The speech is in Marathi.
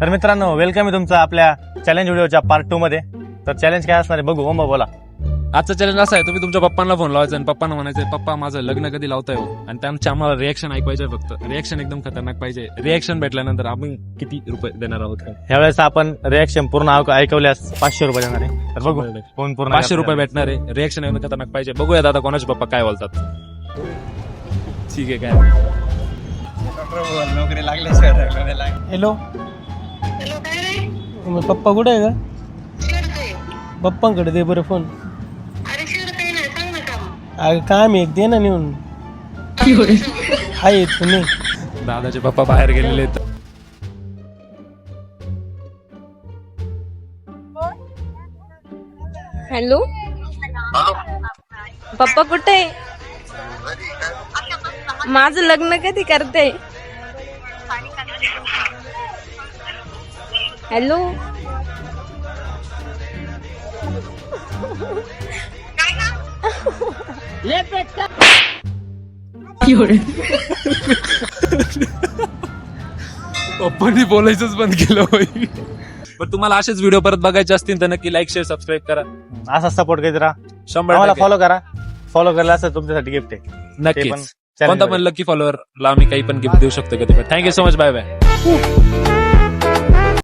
तर मित्रांनो वेलकम आहे तुमचं आपल्या चॅलेंज व्हिडिओच्या पार्ट 2 मध्ये. तर चॅलेंज काय असणार आहे बघू. ओम बोला. आजचा चॅलेंज असा आहे, तुम्ही तुमच्या पप्पांना फोन लावायचा आणि पप्पांना म्हणायचं पप्पा माझं लग्न कधी लावताय हो, आणि त्यांच्या आम्हाला रिएक्शन ऐकायचं फक्त. रिएक्शन एकदम खतरनाक पाहिजे. रिएक्शन भेटल्यानंतर आपण किती रुपये देणार आहोत. ह्यावेळेस आपण रिएक्शन पूर्ण ऐकवल्यास 500 रुपये देणार आहे. तर बघू कोण पूर्ण 500 रुपये भेटणार आहे. रिएक्शन एकदम खतरनाक पाहिजे. बघूया दादा कोणाचे पप्पा काय बोलतात. ठीक आहे काय नोकरी लागल्याशिवाय हॅलो हॅलो काय रे? मग पप्पा कुठे आहे का? शिरते. पप्पांकडे दे बरं फोन. अरे शिरते ना, सांग ना काम. अगं काम आहे, दे ना नेऊन. आहे तू नाही. दादाचे पप्पा बाहेर गेलेले आहेत. हॅलो पप्पा कुठे? माझं लग्न कधी करते? हॅलो पप्पांनी बोलायचंच बंद केलं होईल. पण तुम्हाला असेच व्हिडिओ परत बघायचे असतील तर नक्की लाईक शेअर सबस्क्राईब करा. असा सपोर्ट करीत राहा. 100% फॉलो करा. फॉलो केला असं तुमच्यासाठी गिफ्ट आहे. नक्कीच. कोणता पण लकी फॉलोअरला आम्ही काही पण गिफ्ट देऊ शकतो कधी पण. Thank you so much. Bye bye.